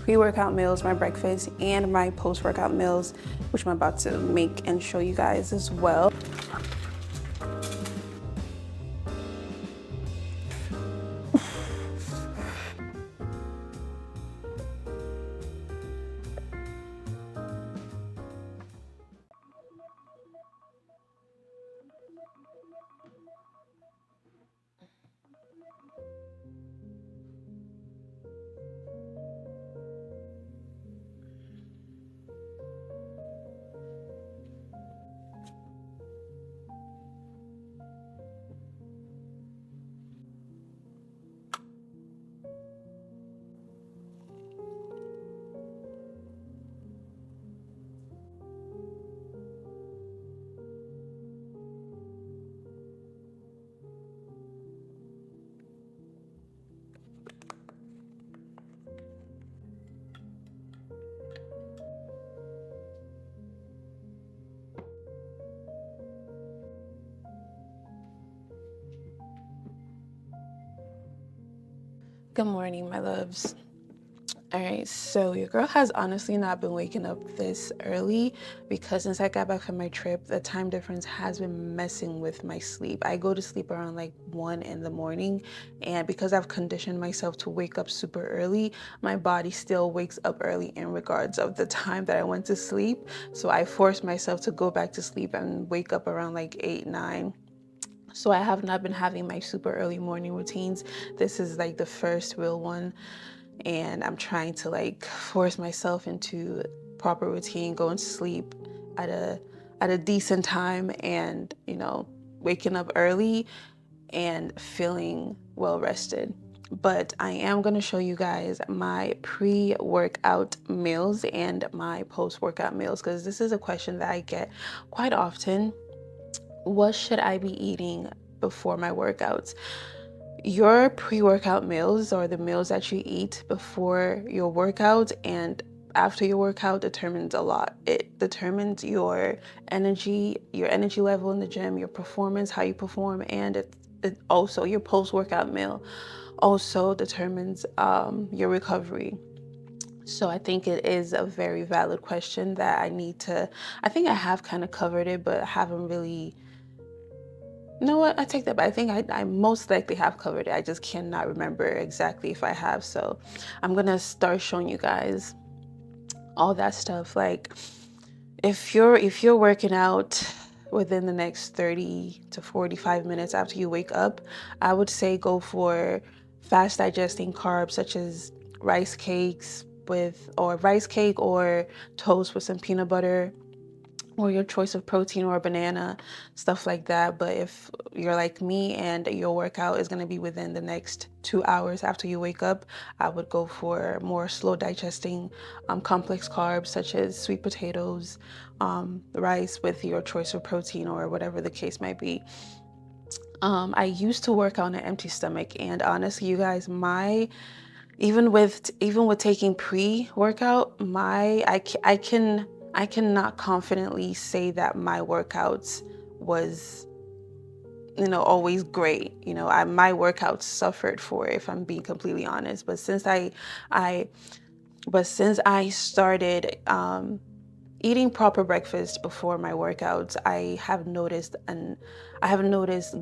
pre-workout meals, my breakfast, and my post-workout meals, which I'm about to make and show you guys as well. Good morning, my loves. All right, so your girl has honestly not been waking up this early because since I got back from my trip, the time difference has been messing with my sleep. I go to sleep around like 1 in the morning, and because I've conditioned myself to wake up super early, my body still wakes up early in regards of the time that I went to sleep. So I force myself to go back to sleep and wake up around like 8, 9. So I have not been having my super early morning routines. This is like the first real one, and I'm trying to like force myself into proper routine, going to sleep at a decent time, and waking up early and feeling well rested. But I am going to show you guys my pre-workout meals and my post-workout meals, because this is a question that I get quite often. What should I be eating before my workouts? Your pre-workout meals, or the meals that you eat before your workout and after your workout, determines a lot. It determines your energy level in the gym, your performance, how you perform, and it also, your post-workout meal also determines your recovery. So I think it is a very valid question that I think I have kind of covered it, but I haven't really. You know what? I take that back. I think I most likely have covered it. I just cannot remember exactly if I have. So I'm gonna start showing you guys all that stuff. Like if you're working out within the next 30 to 45 minutes after you wake up, I would say go for fast digesting carbs such as rice cakes rice cake or toast with some peanut butter, or your choice of protein or a banana, stuff like that. But if you're like me and your workout is going to be within the next 2 hours after you wake up, I would go for more slow digesting complex carbs such as sweet potatoes, rice with your choice of protein or whatever the case might be. I used to work on an empty stomach, and honestly, you guys, even with taking pre-workout, I cannot confidently say that my workouts was always great. My workouts suffered for it, if I'm being completely honest. But since I started eating proper breakfast before my workouts, I have noticed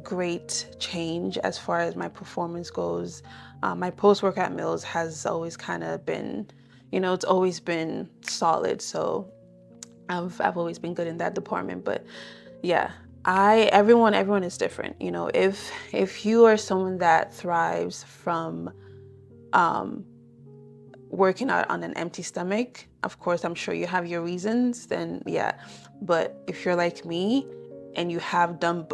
great change as far as my performance goes. My post-workout meals has always kind of been, it's always been solid. So I've always been good in that department. But yeah, everyone is different. If you are someone that thrives from working out on an empty stomach, of course, I'm sure you have your reasons, then yeah. But if you're like me and you've done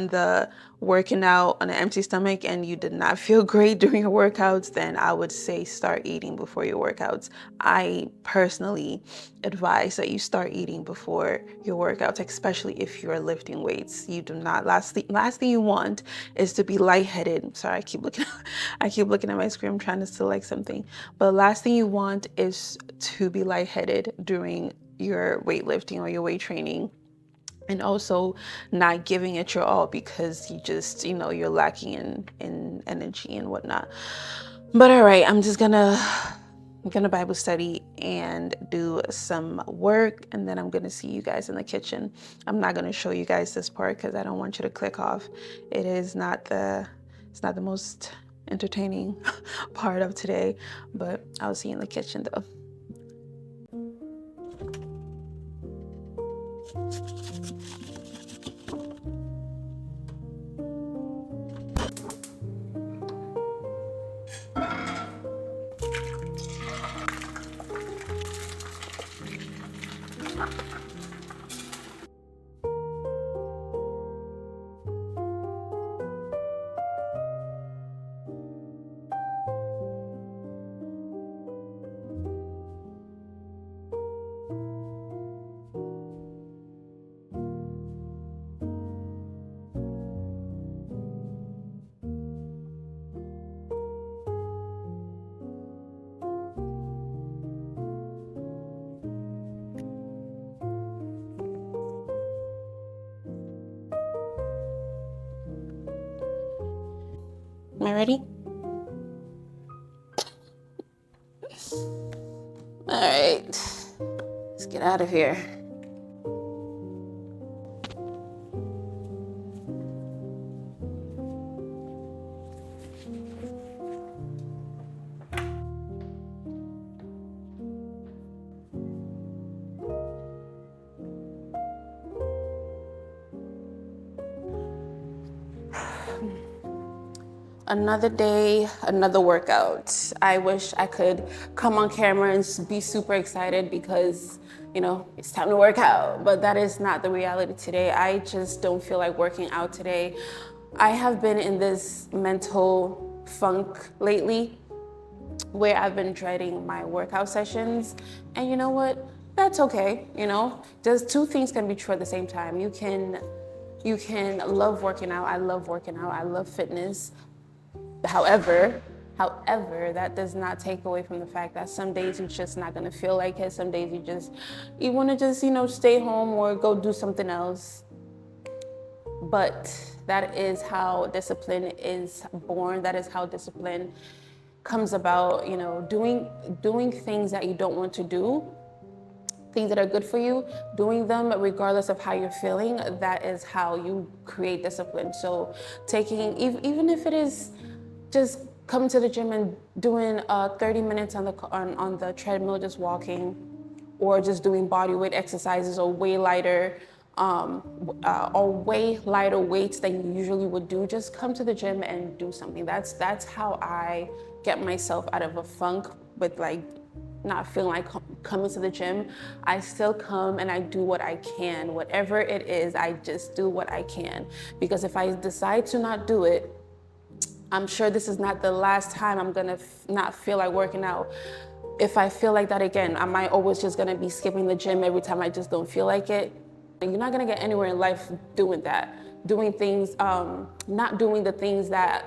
the working out on an empty stomach and you did not feel great during your workouts, then I would say start eating before your workouts. I personally advise that you start eating before your workouts, especially if you're lifting weights. You do not, last thing you want is to be lightheaded. Sorry, I keep looking at my screen. I'm trying to select something. But last thing you want is to be lightheaded during your weightlifting or your weight training, and also not giving it your all because you just, you're lacking in energy and whatnot. But all right, I'm just gonna I'm gonna Bible study and do some work, and then I'm gonna see you guys in the kitchen. I'm not gonna show you guys this part because I don't want you to click off. It's not the most entertaining part of today, but I'll see you in the kitchen though. Am I ready? All right, let's get out of here. Another day, another workout. I wish I could come on camera and be super excited because, you know, it's time to work out, but that is not the reality today. I just don't feel like working out today. I have been in this mental funk lately where I've been dreading my workout sessions, and you know what? That's okay, you know? Just two things can be true at the same time. You can love working out. I love working out. I love fitness. However, that does not take away from the fact that some days you're just not gonna feel like it. Some days you wanna just, you know, stay home or go do something else. But that is how discipline is born. That is how discipline comes about, you know, doing things that you don't want to do, things that are good for you, doing them regardless of how you're feeling. That is how you create discipline. So taking, even if it is just coming to the gym and doing 30 minutes on the treadmill, just walking, or just doing body weight exercises or way lighter weights than you usually would do. Just come to the gym and do something. That's how I get myself out of a funk with like not feeling like coming to the gym. I still come and I do what I can. Whatever it is, I just do what I can. Because if I decide to not do it, I'm sure this is not the last time I'm gonna not feel like working out. If I feel like that again, am I always just gonna be skipping the gym every time I just don't feel like it? You're not gonna get anywhere in life doing that. Doing things, not doing the things that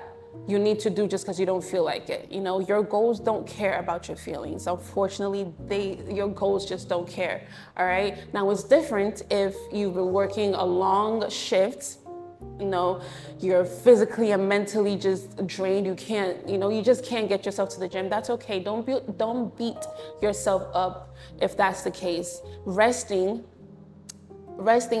you need to do just because you don't feel like it. You know, your goals don't care about your feelings. Unfortunately, your goals just don't care, all right? Now, it's different if you've been working a long shift, you know, you're physically and mentally just drained. You just can't get yourself to the gym. That's okay. Don't beat yourself up if that's the case. Resting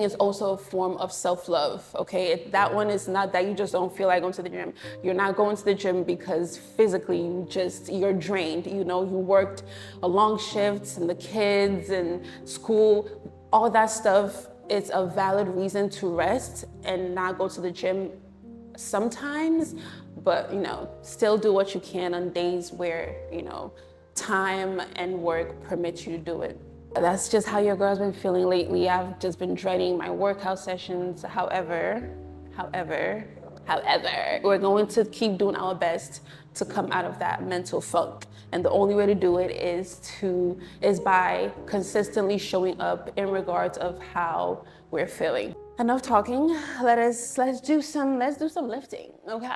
is also a form of self-love, okay? That one is not that you just don't feel like going to the gym. You're not going to the gym because physically you're drained. You know, you worked a long shifts and the kids and school, all that stuff. It's a valid reason to rest and not go to the gym sometimes, but, you know, still do what you can on days where, you know, time and work permits you to do it. That's just how your girl's been feeling lately. I've just been dreading my workout sessions. However, we're going to keep doing our best to come out of that mental funk. And the only way to do it is by consistently showing up in regards of how we're feeling. Enough talking. Let's do some lifting. Okay.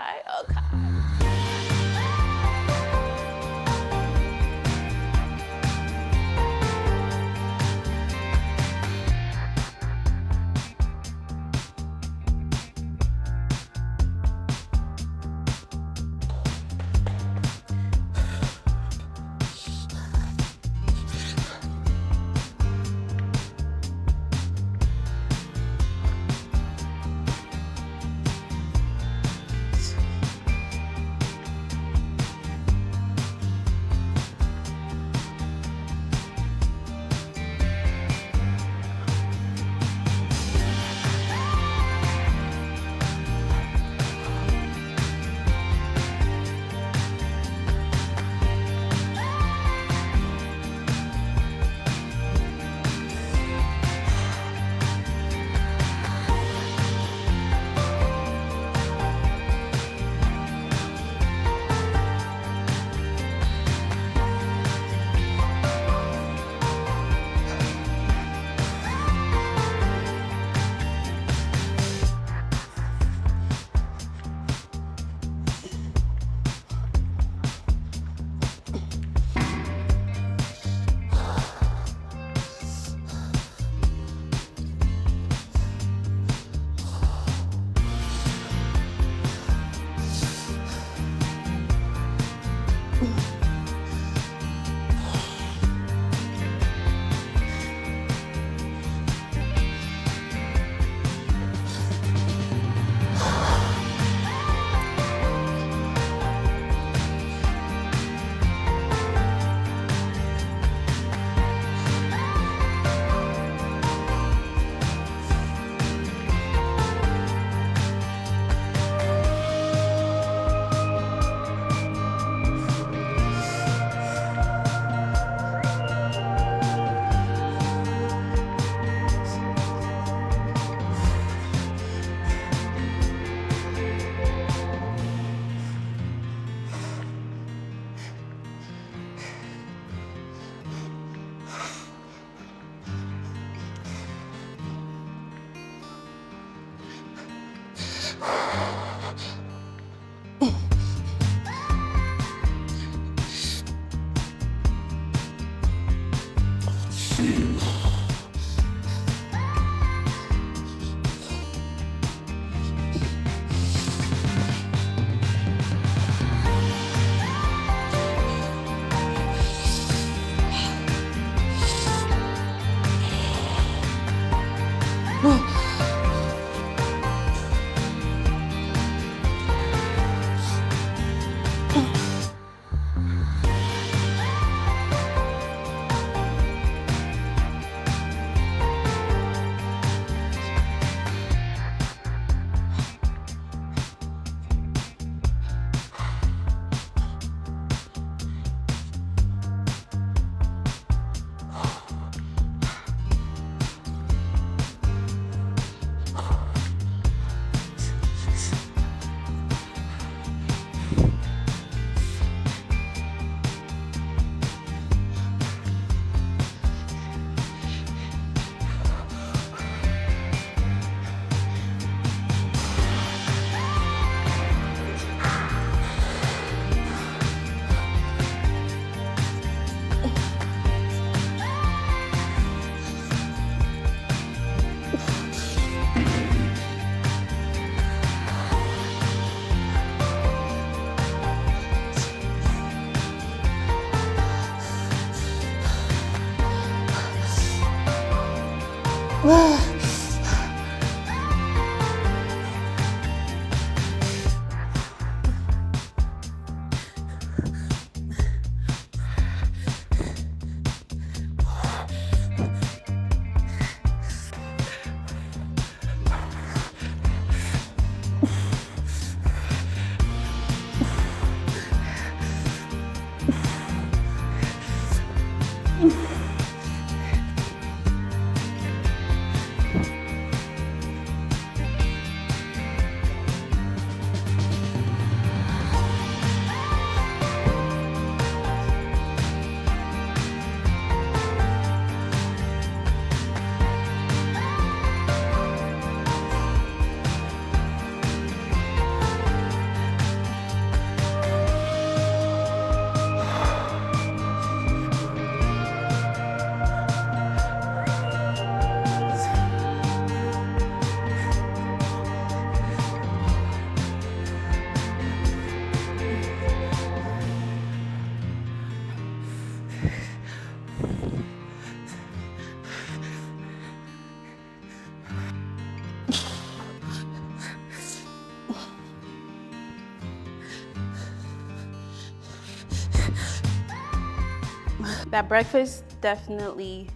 That breakfast definitely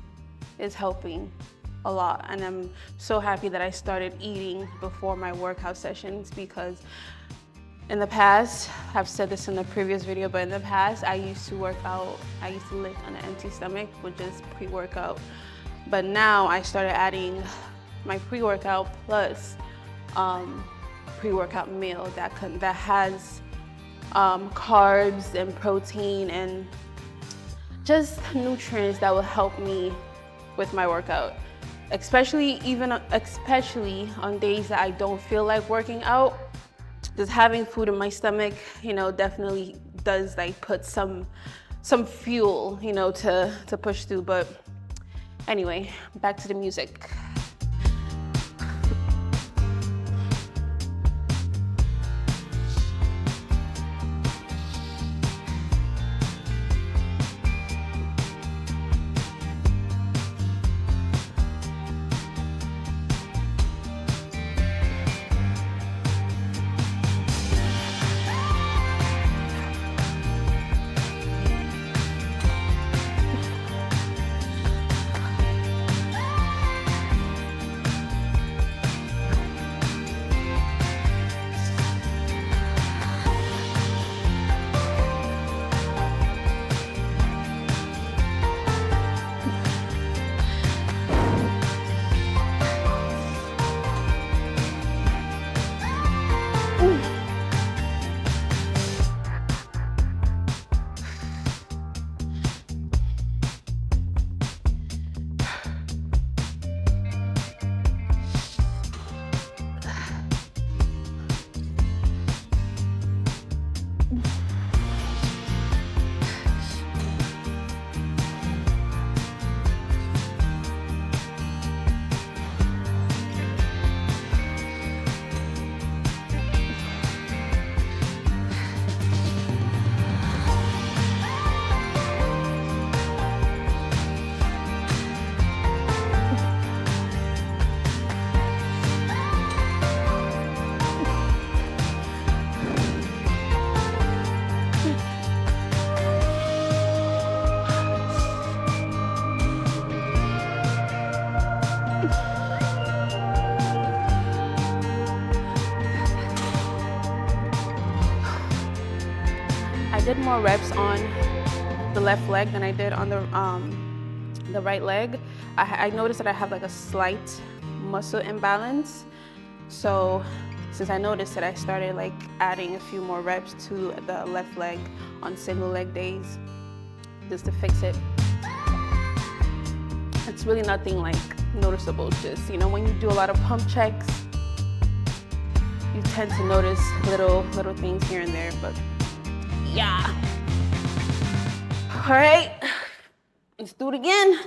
is helping a lot, and I'm so happy that I started eating before my workout sessions, because in the past, I've said this in the previous video, but in the past I used to lift on an empty stomach with just pre-workout. But now I started adding my pre-workout plus pre-workout meal that has carbs and protein and just nutrients that will help me with my workout. Especially on days that I don't feel like working out, just having food in my stomach, definitely does like put some fuel, to push through. But anyway, back to the music. more reps on the left leg than I did on the right leg. I noticed that I have like a slight muscle imbalance. So since I noticed it, I started like adding a few more reps to the left leg on single leg days just to fix it. It's really nothing like noticeable. It's just, you know, when you do a lot of pump checks, you tend to notice little things here and there, but yeah. All right, let's do it again.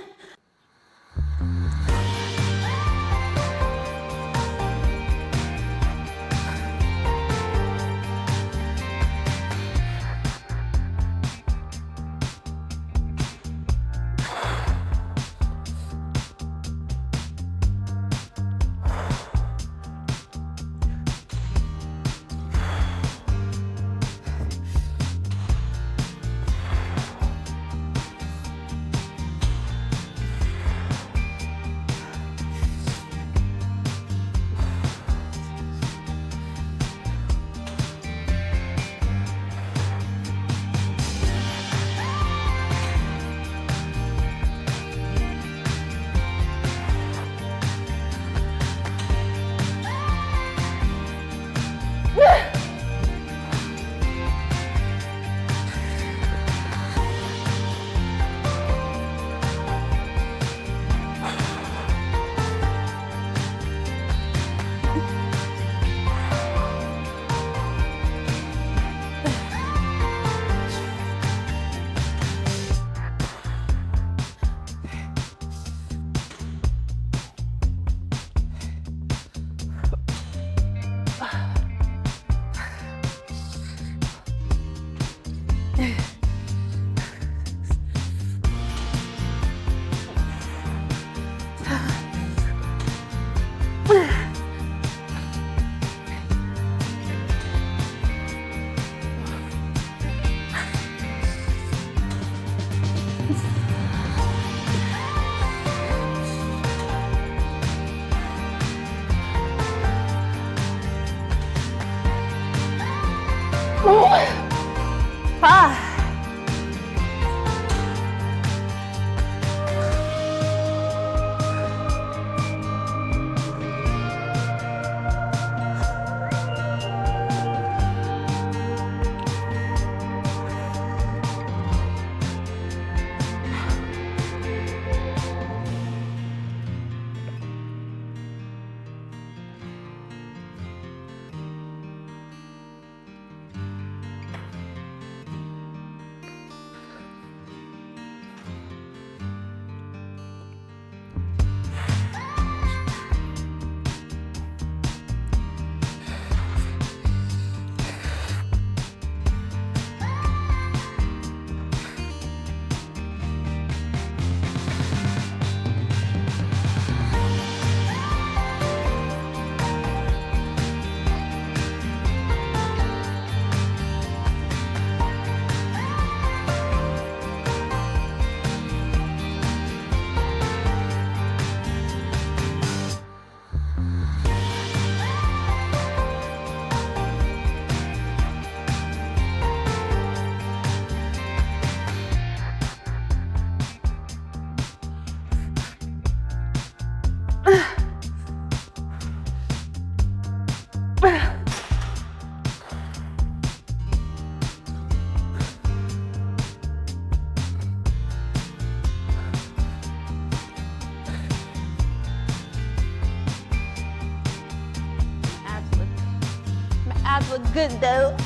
Abs look good though.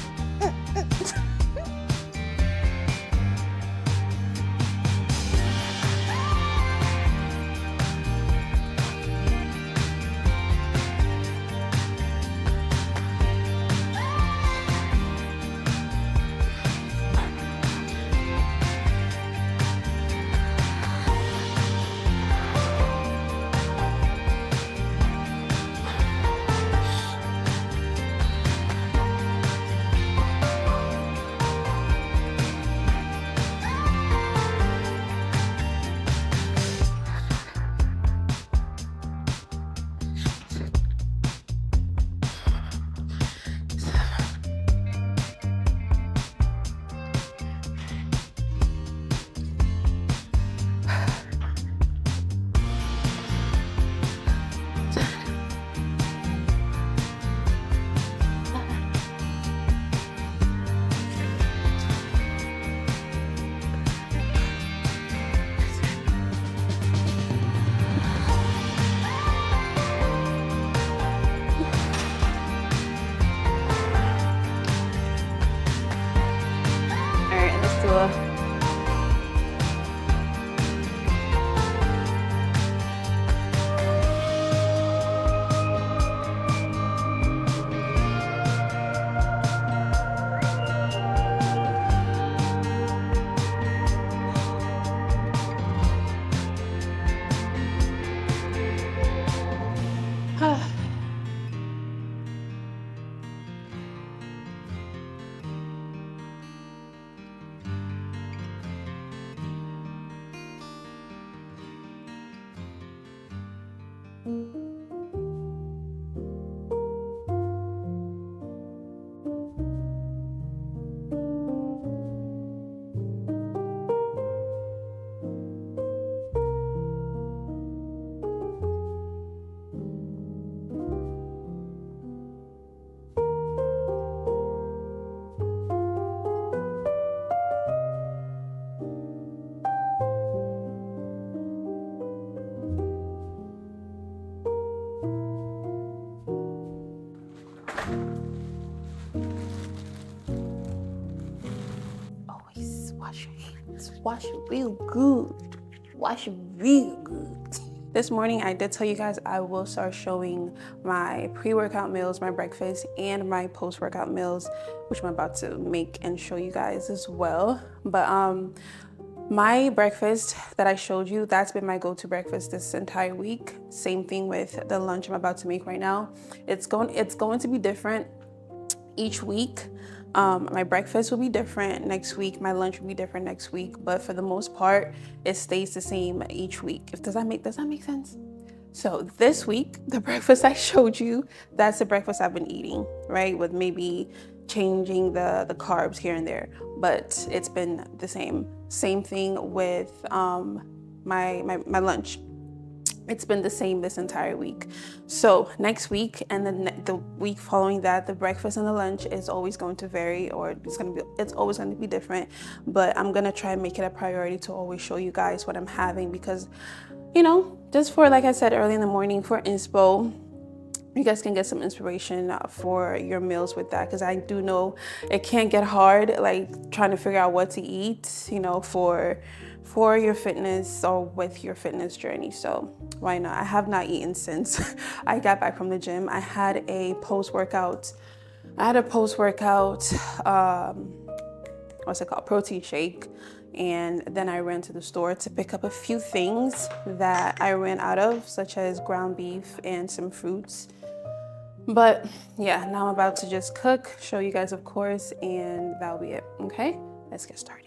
Always wash your hands. Wash it real good. Wash it real good. This morning, I did tell you guys I will start showing my pre-workout meals, my breakfast, and my post-workout meals, which I'm about to make and show you guys as well. But my breakfast that I showed you, that's been my go-to breakfast this entire week. Same thing with the lunch I'm about to make right now. It's going to be different each week. My breakfast will be different next week. My lunch will be different next week. But for the most part, it stays the same each week. Does that make sense? So this week, the breakfast I showed you, that's the breakfast I've been eating, right? With maybe changing the carbs here and there, but it's been the same. Same thing with my lunch. It's been the same this entire week. So next week and then the week following that, the breakfast and the lunch is always going to vary, or it's always going to be different. But I'm gonna try and make it a priority to always show you guys what I'm having, because, you know, just for, like I said, early in the morning for inspo, you guys can get some inspiration for your meals with that, because I do know it can get hard, like trying to figure out what to eat, you know, for your fitness or with your fitness journey. So why not? I have not eaten since I got back from the gym. I had a post-workout, what's it called? Protein shake. And then I ran to the store to pick up a few things that I ran out of, such as ground beef and some fruits. But yeah, now I'm about to just cook, show you guys, of course, and that'll be it. Okay, let's get started.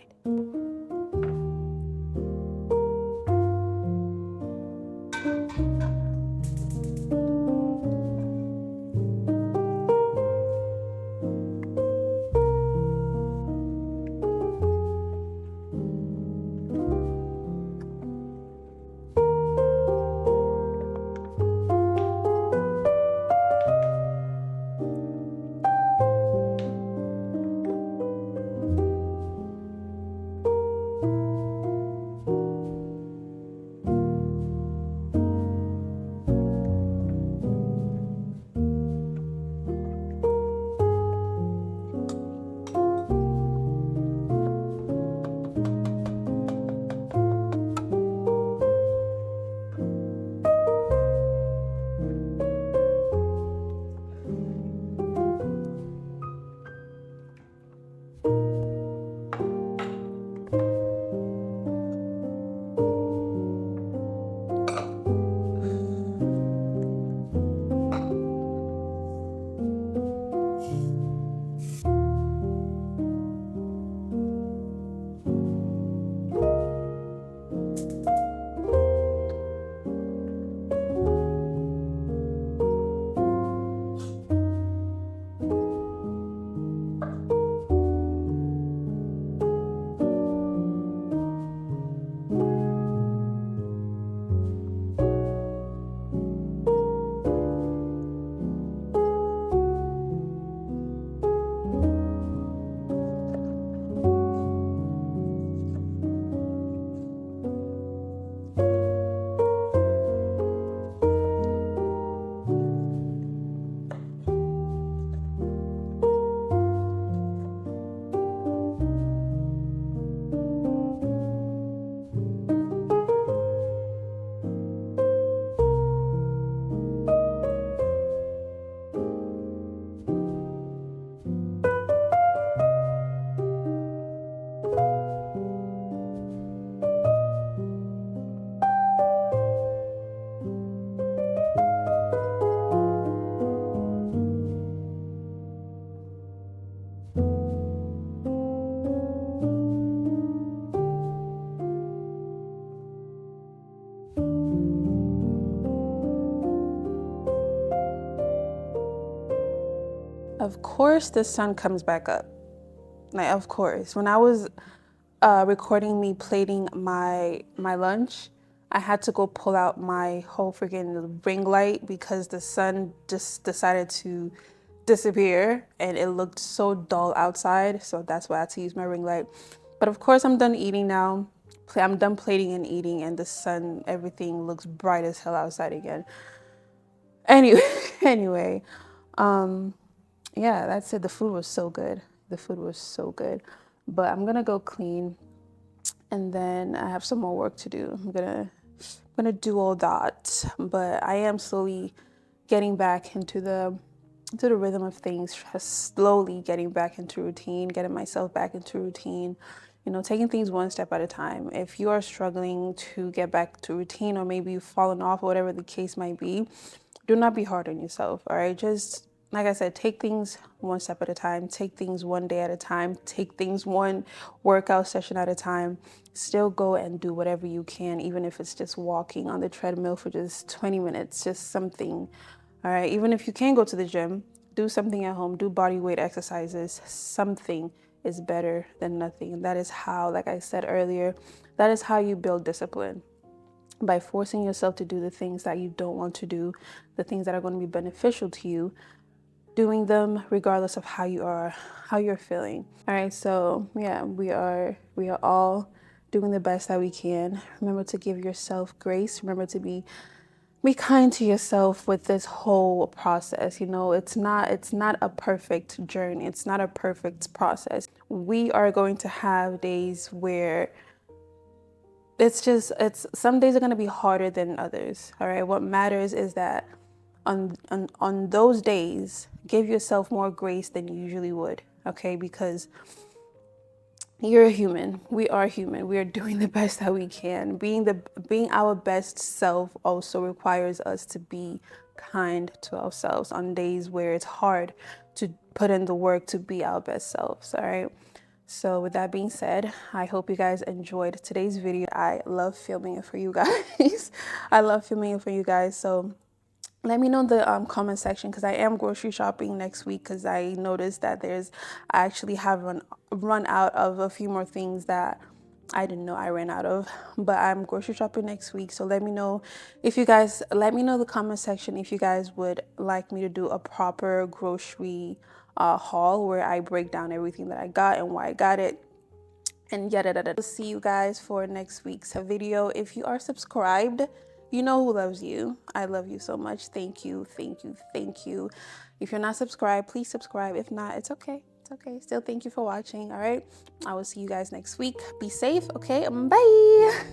of course the sun comes back up. Like, of course. When I was recording me plating my lunch, I had to go pull out my whole freaking ring light because the sun just decided to disappear and it looked so dull outside. So that's why I had to use my ring light. But of course I'm done eating now. I'm done plating and eating, and the sun, everything looks bright as hell outside again. Anyway, yeah, that's it. The food was so good. The food was so good. But I'm gonna go clean, and then I have some more work to do. I'm gonna do all that. But I am slowly getting back into the rhythm of things, slowly getting back into routine, getting myself back into routine, you know, taking things one step at a time. If you are struggling to get back to routine, or maybe you've fallen off, or whatever the case might be, do not be hard on yourself, all right? Just, like I said, take things one step at a time, take things one day at a time, take things one workout session at a time. Still go and do whatever you can, even if it's just walking on the treadmill for just 20 minutes, just something. All right, even if you can't go to the gym, do something at home, do body weight exercises. Something is better than nothing. And that is how, like I said earlier, that is how you build discipline. By forcing yourself to do the things that you don't want to do, the things that are going to be beneficial to you, doing them regardless of how you're feeling. All right, so yeah, we are all doing the best that we can. Remember to give yourself grace. Remember to be kind to yourself with this whole process. You know, it's not a perfect journey. It's not a perfect process. We are going to have days where it's some days are going to be harder than others. All right, what matters is that on those days, give yourself more grace than you usually would. Okay, because you're a human. We are human. We are doing the best that we can. Being our best self also requires us to be kind to ourselves on days where it's hard to put in the work to be our best selves. All right. So with that being said, I hope you guys enjoyed today's video. I love filming it for you guys. I love filming it for you guys. So let me know in the comment section, because I am grocery shopping next week, because I noticed that I actually have run out of a few more things that I didn't know I ran out of. But I'm grocery shopping next week, so let me know in the comment section if you guys would like me to do a proper grocery haul where I break down everything that I got and why I got it. And yada. See you guys for next week's video. If you are subscribed, you know who loves you. I love you so much. Thank you. If you're not subscribed, please subscribe. If not, it's okay. It's okay. Still, thank you for watching. All right. I will see you guys next week. Be safe. Okay. Bye.